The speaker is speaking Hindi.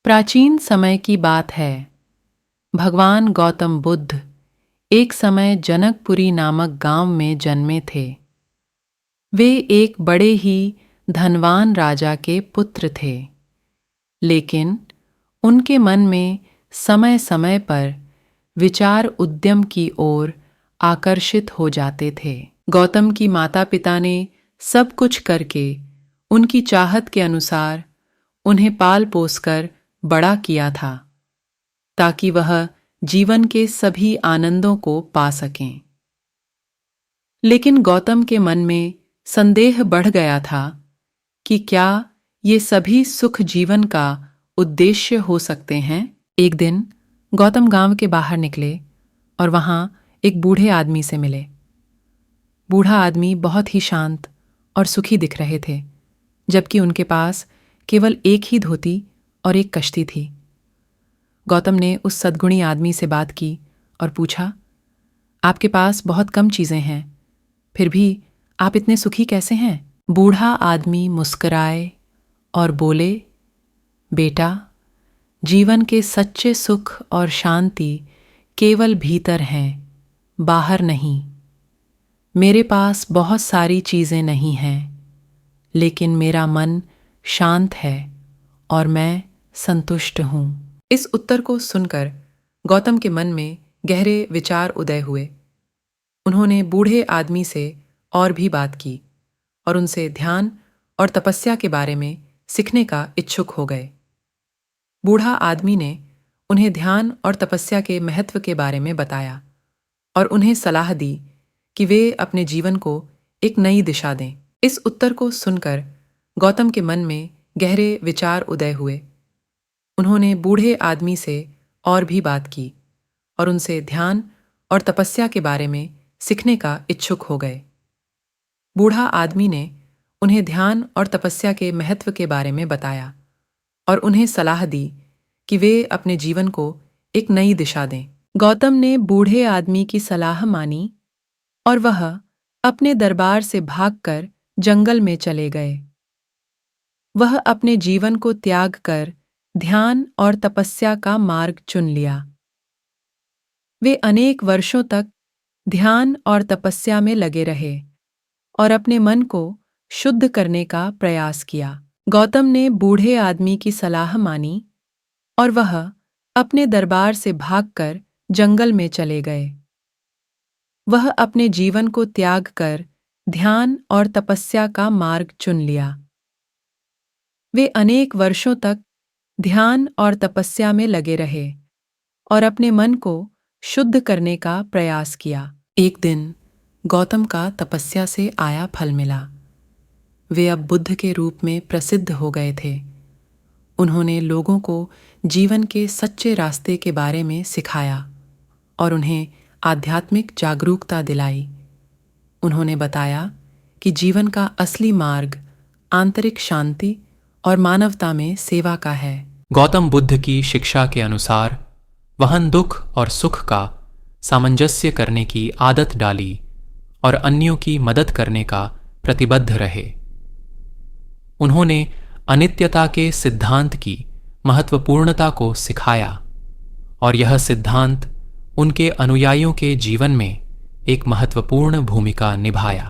प्राचीन समय की बात है। भगवान गौतम बुद्ध एक समय जनकपुरी नामक गांव में जन्मे थे। वे एक बड़े ही धनवान राजा के पुत्र थे, लेकिन उनके मन में समय समय पर विचार उद्यम की ओर आकर्षित हो जाते थे। गौतम की माता पिता ने सब कुछ करके उनकी चाहत के अनुसार उन्हें पाल पोस कर बड़ा किया था, ताकि वह जीवन के सभी आनंदों को पा सकें। लेकिन गौतम के मन में संदेह बढ़ गया था कि क्या ये सभी सुख जीवन का उद्देश्य हो सकते हैं। एक दिन गौतम गांव के बाहर निकले और वहां एक बूढ़े आदमी से मिले। बूढ़ा आदमी बहुत ही शांत और सुखी दिख रहे थे, जबकि उनके पास केवल एक ही धोती और एक कश्ती थी। गौतम ने उस सद्गुणी आदमी से बात की और पूछा, आपके पास बहुत कम चीजें हैं, फिर भी आप इतने सुखी कैसे हैं? बूढ़ा आदमी मुस्कुराए और बोले, बेटा, जीवन के सच्चे सुख और शांति केवल भीतर हैं, बाहर नहीं। मेरे पास बहुत सारी चीजें नहीं हैं, लेकिन मेरा मन शांत है और मैं संतुष्ट हूं। इस उत्तर को सुनकर गौतम के मन में गहरे विचार उदय हुए। उन्होंने बूढ़े आदमी से और भी बात की और उनसे ध्यान और तपस्या के बारे में सीखने का इच्छुक हो गए। बूढ़ा आदमी ने उन्हें ध्यान और तपस्या के महत्व के बारे में बताया और उन्हें सलाह दी कि वे अपने जीवन को एक नई दिशा दें। इस उत्तर को सुनकर गौतम के मन में गहरे विचार उदय हुए। उन्होंने बूढ़े आदमी से और भी बात की और उनसे ध्यान और तपस्या के बारे में सीखने का इच्छुक हो गए। बूढ़ा आदमी ने उन्हें ध्यान और तपस्या के महत्व के बारे में बताया और उन्हें सलाह दी कि वे अपने जीवन को एक नई दिशा दें। गौतम ने बूढ़े आदमी की सलाह मानी और वह अपने दरबार से भागकर जंगल में चले गए। वह अपने जीवन को त्याग कर ध्यान और तपस्या का मार्ग चुन लिया। वे अनेक वर्षों तक ध्यान और तपस्या में लगे रहे और अपने मन को शुद्ध करने का प्रयास किया। गौतम ने बूढ़े आदमी की सलाह मानी और वह अपने दरबार से भागकर जंगल में चले गए। वह अपने जीवन को त्याग कर ध्यान और तपस्या का मार्ग चुन लिया। वे अनेक वर्षों तक ध्यान और तपस्या में लगे रहे और अपने मन को शुद्ध करने का प्रयास किया। एक दिन गौतम का तपस्या से आया फल मिला। वे अब बुद्ध के रूप में प्रसिद्ध हो गए थे। उन्होंने लोगों को जीवन के सच्चे रास्ते के बारे में सिखाया और उन्हें आध्यात्मिक जागरूकता दिलाई। उन्होंने बताया कि जीवन का असली मार्ग आंतरिक शांति और मानवता में सेवा का है। गौतम बुद्ध की शिक्षा के अनुसार वहन दुख और सुख का सामंजस्य करने की आदत डाली और अन्यों की मदद करने का प्रतिबद्ध रहे। उन्होंने अनित्यता के सिद्धांत की महत्वपूर्णता को सिखाया और यह सिद्धांत उनके अनुयायियों के जीवन में एक महत्वपूर्ण भूमिका निभाया।